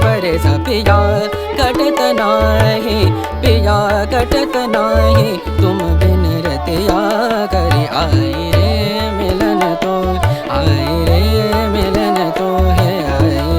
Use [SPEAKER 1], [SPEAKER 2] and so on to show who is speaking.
[SPEAKER 1] परे सा पिया कटत नाही, पिया कटत नाही, तुम बिन रतिया करे आई रे मिलन तो, आई रे मिलन तो है आई